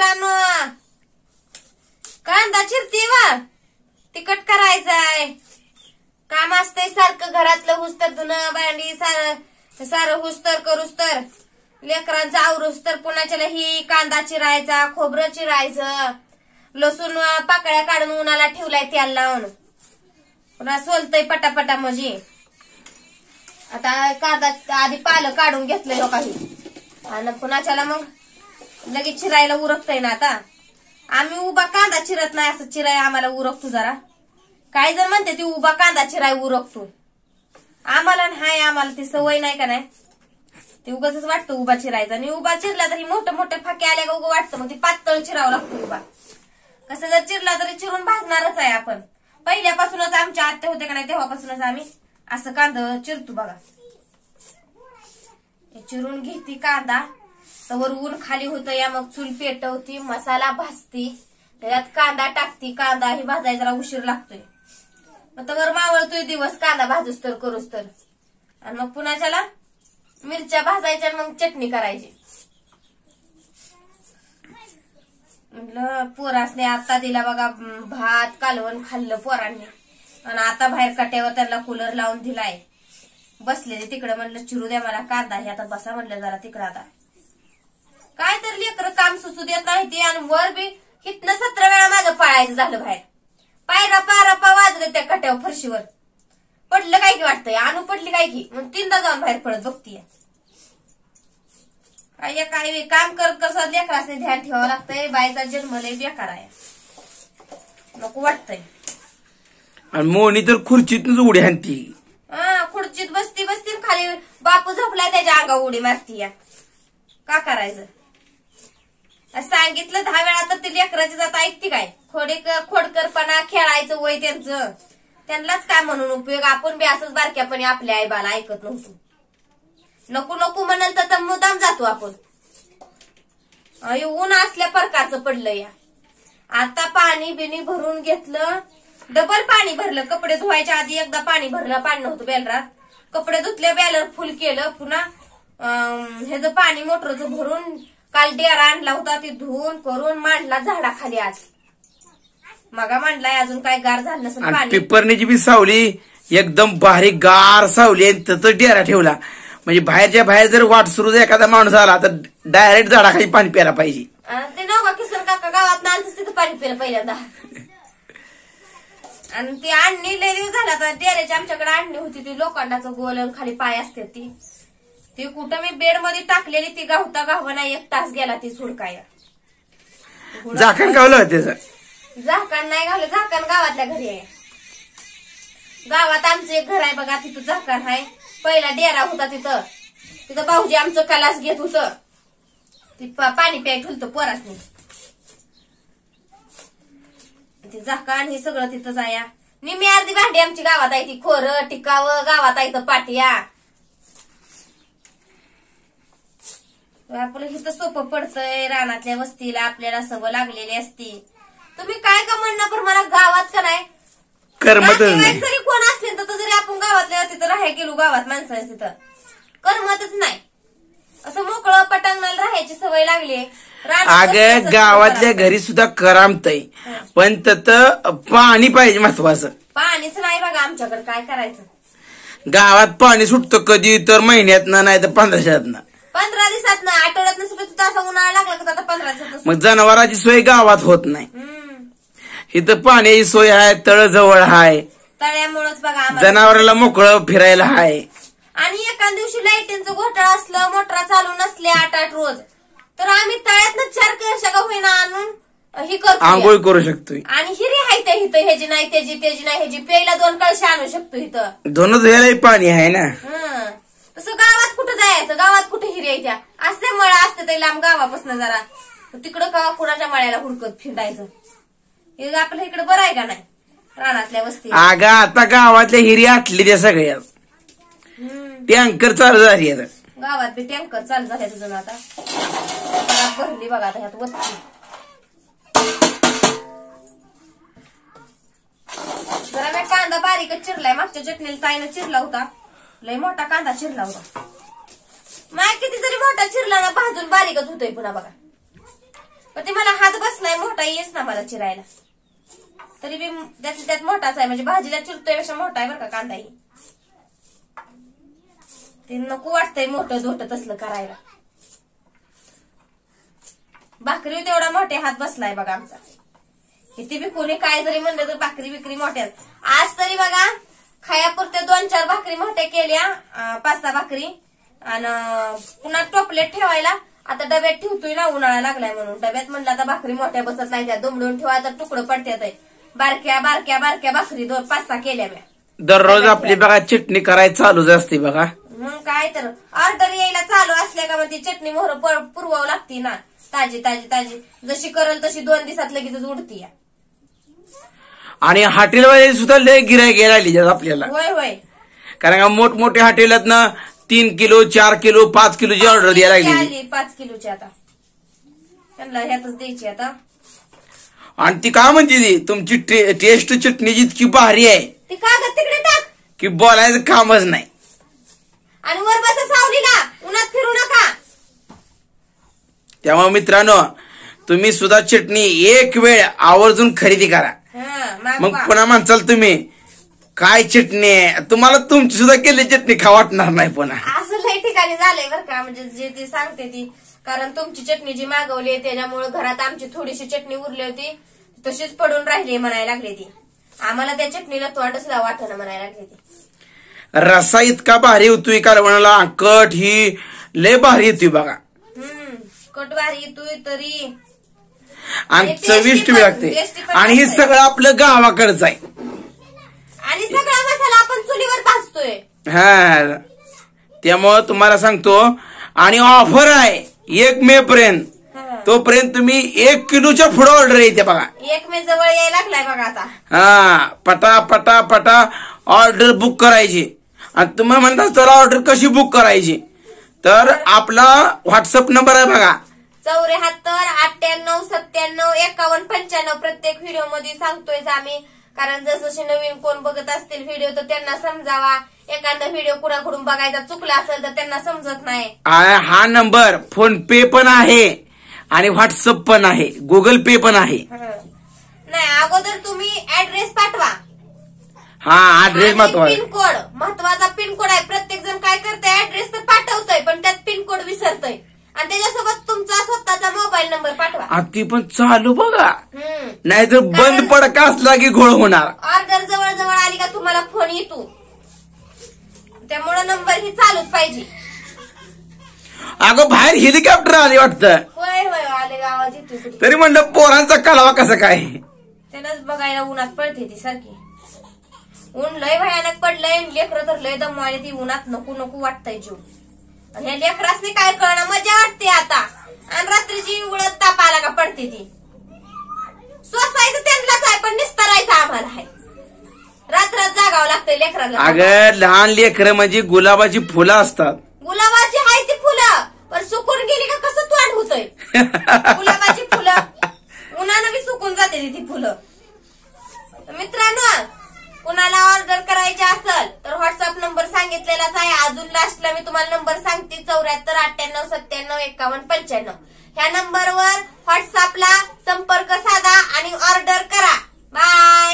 पोरांनो, कांदा चिरते वा, तिखट करायचंय. काम असतंय सारखं घरातलं, हुस्तर धुणं भांडी सारं हुस्तर करूस्तर, लेकरांचं आवरूस्तर, पुन्हा ही कांदा चिरायचा, खोबरं चिरायचं, लसूण पाकळ्या काढून उन्हाला ठेवलाय तेल लावून, पुन्हा सोलतय पटापटा. म्हणजे आता कांदा आधी पालं काढून घेतलंय लोकांनी, आणि पुन्हा मग लगेच चिरायला उरकतय ना. आता आम्ही उभा कांदा चिरत नाही, असं चिराय आम्हाला उरकतो जरा. काही जण म्हणते ती उभा कांदा चिराय उरकतो, आम्हाला नाही, आम्हाला ती सवय नाही का नाही. ते उगाच वाटतं उभा चिरायचा, आणि उभा चिरला तरी मोठे मोठे फाके आले का उगं वाटतं, मग ती पातळ चिरावं लागतो उभा. कसं जर चिरला तरी चिरून भाजणारच आहे आपण. पहिल्यापासूनच आमच्या आत्या होते का नाही तेव्हापासूनच आम्ही असं कांदा चिरतो बघा. चिरून घेती कांदा, तर ऊन खाली होतं या, मग चूल पेटवती, मसाला भाजती, त्याच्यात कांदा टाकती. कांदा ही भाजायला जरा उशीर लागतोय, मग तर मावळतोय दिवस कांदा भाजूस तर करूस तर. आणि मग पुन्हा मिरच्या भाजायच्या, मग चटणी करायची. म्हटलं पोरासने आता दिला बघा भात कालवण, खाल्लं पोरांनी. आणि आता बाहेर कट्यावर त्यांना कूलर लावून दिलाय, बसलेले तिकडे. म्हणलं चिरू द्या मला कांदा, हे आता बसा म्हणलं जरा तिकडं. आता काय तर लेकर काम सुचू देत नाही ते, आणि वर बी हितनं 17 वेळा माझं पळायचं झालं बाहेर. पायरा पारापा वाजलं त्या कट्यावर फरशीवर. पडलं काय की वाटतंय, आणू पडली काय की, मग 3दा जाऊन बाहेर पडत बघतीय. काय काम करत कसं लेकरासने ध्यान ठेवावं लागतंय. बायचा जन्म लय बेकार आहे, नको वाटतंय. आणि मोनी तर खुर्चीतच उडी हाणती. खुर्चीत बसती खाली बापू झोपलाय त्याच्या अंगा उडी मारती. या का करायचं, सांगितलं 10 वेळा तर ती लेकराची जात ऐकती काय. खोडकरपणा खेळायचं वय त्यांचं, त्यांनाच काय म्हणून उपयोग. आपण बी असंच बारक्यापणे आपल्या आई बाला ऐकत नव्हतो. नको नको म्हणाल तर मुद्दाम जातो आपण. ऊन असल्या प्रकारचं पडलं या. आता पाणी बिनी भरून घेतलं, डबल पाणी भरलं. कपडे धुवायच्या आधी एकदा पाणी भरलं, पाणी नव्हतं बॅलरात. कपडे धुतले, बॅलर फुल केलं. पुन्हा ह्याचं पाणी मोटरचं भरून काल डेरा आणला होता, ते धुवून करून मांडला झाडाखाली. आज मगा मांडलाय, अजून काय गार झालं नसेल पाणी. पिपरणीची बी सावली एकदम बारीक गार सावली, त्याचा डेरा ठेवला. म्हणजे बाहेरच्या बाहेर जर वाट सुरू एखादा माणूस आला तर डायरेक्ट झाडाखाली पाणी प्यायला पाहिजे. ते नव्हता किसन काका गावात नांदच तिथं पाणी प्यायला पहिल्यांदा. आणि ती आणणी लय दिवस झाला तर डेऱ्याची आमच्याकडे आणणी होती, ती लोखंडाचं गोल खाली पाय असते ती कुठं मी बेड मध्ये टाकलेली, ती गावता गावना 1 तास गेला ती सुडकाया. झाकण गावलं त्याचं, झाकण नाही गावलं. झाकण गावातल्या घरी आहे. गावात आमचं एक घर आहे बघा, तिथं झाकण आहे. पहिला डेरा होता तिथं भाऊजी आमचं कलास घेत होतं, ती पाणी प्याय ठुलतं पोरासनी. ते झाकण हे सगळं तिथंच आहे. निम्मी अर्धी भांडी आमची गावात आहे, ती खोरं टिकावं गावात आहे, पाटिया. आपलं हिथं सोपं पडतंय. रानातल्या वस्तीला आपल्याला सवय लागलेली असती. तुम्ही काय का म्हणणार, पण मला गावात का नाही करमतच नाही. जरी कोण असले तर जरी आपण गावातल्या तिथं राहायला गेलो, गावात माणसं तिथं करमतच नाही. असं मोकळं पटांगणाला राहायची सवय लागली. अगं गावातल्या घरी सुद्धा करमतय, पण त्यात पाणी पाहिजे महत्वाचं. पाणीच नाही बघा आमच्याकडे, काय करायचं. गावात पाणी सुटतं कधी तर महिन्यातनं, नाही तर 15 दिवसातनं. 15 दिवसातनं, आठवड्यातनं सुद्धा तिथं असा उन्हाळा लागला का आता 15 दिवसात. मग जनावरांची सोय गावात होत नाही. इथं पाण्याची सोय आहे, तळ जवळ आहे, तळ्यामुळेच बघा जनावराला मोकळं फिरायला आहे. आणि एका दिवशी लाईटींचं घोटाळा असलं, मोटरा चालू नसले 8-8 रोज, तर आम्ही तळ्यातनं 4 कळशा का होईना आणून ही करतो, आंघोळ करू शकतोय. आणि हिरी आहे त्या इथं, ह्याची नाही त्याची नाही ह्याची, प्यायला 2 कळशा आणू शकतो इथं. दोन धुयालाही पाणी आहे ना. तसं गावात कुठं जायचं, गावात कुठे हिरी आहे त्या. असते मळा असते ते लांब गावापासून जरा, तिकडं का कुणाच्या मळ्याला हुडकत फिरायचं. हे आपल्या इकडे बरं आहे का नाही, रानातल्या वस्ती. अगं आता गावातल्या हिरी आटली त्या सगळ्या, टँकर चालू झाली. गावात बी टँकर चालू झाले तुझं आता. भरली बघा आता ह्यात वस्ती. जरा मी कांदा बारीकच चिरलाय, मागच्या चटणीला ताईनं चिरला होता, लय मोठा कांदा चिरला होता. माय किती जरी मोठा चिरला ना भाजून बारीकच होतोय पुन्हा बघा. पण ते मला हात बसलाय मोठा येस ना मला चिरायला, तरी बी त्यात मोठाच आहे, म्हणजे भाजीला चिरतोय पेक्षा मोठा आहे बरं का कांदाही. ते नको वाटतंय मोठं धोट तसलं करायला. भाकरी तेवढा मोठे हात बसलाय बघा आमचा. किती बी कोणी काय जरी म्हणलं तर भाकरी बिकरी मोठ्या. आज तरी बघा खायापुरते 2-4 भाकरी मोठ्या केल्या, 5-6 भाकरी, आणि पुन्हा टोपलेट ठेवायला आता डब्यात ठेवतोय ना, उन्हाळा लागलाय म्हणून. डब्यात म्हणलं आता भाकरी मोठ्या बसत नाही, त्या दुमडून ठेवा तर तुकडं पडतात. बारक्या बारक्या बारक्या भाकरी 5-6 केल्या म्या. दररोज आपली बघा चटणी करायची चालूच असते बघा. मग काय तर ऑर्डर यायला चालू असल्या का मग ती चटणी मोहर पुरवावं लागती ना, ताजी ताजी ताजी. जशी करल तशी 2 दिवसात लगेच उडती. आणि हॉटेलवाले सुद्धा लय गिराईक घ्यायला आपल्याला. होय होय, कारण का मोठमोठे हॉटेलात ना 3 किलो 4 किलो 5 किलोची ऑर्डर द्यायला लागली. 5 किलोची आता त्यांना ह्यातच द्यायची आता. आणि ती काय म्हणते ती तुमची टेस्ट चटणीची इतकी भारी आहे ती कागद तिकडे टाक की बोलायचं कामच नाही. आणि वर बसा सावलीला, उन्हात फिरू नका. त्यामुळे मित्रांनो तुम्ही सुद्धा चटणी एक वेळ आवर्जून खरेदी करा. मग पुन्हा म्हणचाल तुम्ही काय चटणी आहे, तुम्हाला तुमची सुद्धा केली चटणी खा वाटणार नाही पुन्हा. असं लई ठिकाणी झालंय बरं का, म्हणजे जे ती सांगते ती. कारण तुमची चटणी जी मागवली त्याच्यामुळे घरात आमची थोडीशी चटणी उरली होती, तशीच पडून राहिली म्हणायला लागली ती. आम्हाला त्या चटणीला तोंड सुद्धा वाटणं म्हणायला लागली ती. रस्सा इतका भारी होतोय कालवणाला, कट ही लय भारी येतोय बघा. कट भारी येतोय तरी, आणि चविष्ट बी लागते. आणि हे सगळं आपलं गावाकडचं आहे. आणि सगळा मसाला आपण चुलीवर भाजतोय. हा, त्यामुळं तुम्हाला सांगतो. आणि ऑफर आहे 1 मे पर्यंत, तोपर्यंत तुम्ही 1 किलोच्या पुढे ऑर्डर येते बघा. 1 मे जवळ यायला लागलाय बघा आता. हा, पटा पटा पटा ऑर्डर बुक करायची. आणि तुम्ही म्हणता चला ऑर्डर कशी बुक करायची, तर आपला व्हॉट्सअप नंबर आहे बघा 74 98 97 51 95. प्रत्येक व्हिडिओ मध्ये सांगतोय आम्ही, कारण जसं नवीन कोण बघत असतील व्हिडिओ तर त्यांना समजावा. एखादा व्हिडिओ कुणाकडून बघायचा चुकला असेल तर त्यांना समजत नाही. हा नंबर फोन पे पण आहे आणि व्हॉट्सअप पण आहे, गुगल पे पण आहे. नाही, अगोदर तुम्ही ऍड्रेस पाठवा. हा, ऍड्रेस महत्वाचा. पिनकोड महत्वाचा. पिनकोड आहे. प्रत्येक जण काय करतंय, ऍड्रेस तर पाठवतोय पण त्यात पिनकोड विसरतोय. आणि त्याच्यासोबत तुमचा स्वतःचा मोबाईल नंबर पाठवा. ती पण चालू बघा, नाहीतर बंद पडका असला की घोळ होणार. ऑर्डर जवळ जवळ आली का तुम्हाला फोन येतो, त्यामुळे नंबर ही चालूच पाहिजे. अगं बाहेर हेलिकॉप्टर आले वाटतं. होय होय, आले आवाज येतो. तरी म्हणलं पोरांचा कलावा कसा काय, त्यानंच बघायला उन्हात पडते ती सारखी. ऊन लय भयानक पडलंय, लेकरं तर लय दमवायला ती उन्हात नको नको वाटतंय जीव. आणि ह्या लेकरासनी काय कळणं, मजा वाटते आता. आणि रात्रीची उडत ताप आला का पडते ती. सोसायचं त्यांनाच आहे पण निस्तरायचं आम्हाला आहे. रात्रात जागावं लागतंय लेकराला. अगं लहान लेकरं म्हणजे गुलाबाची फुलं असतात. गुलाबाची आहे ती फुलं, पण सुकून गेली का कसं तोंड होतंय. गुलाबाची फुलं उन्हानं बी सुकून जाते ती फुलं. मित्रांनो, कुणाला ऑर्डर करायची असेल तर व्हॉट्सअप नंबर सांगितलेलाच आहे. अजून लास्टला मी तुम्हाला नंबर सांगते 74 98 97 51 95. ह्या नंबरवर व्हॉट्सअपला संपर्क साधा आणि ऑर्डर करा. बाय.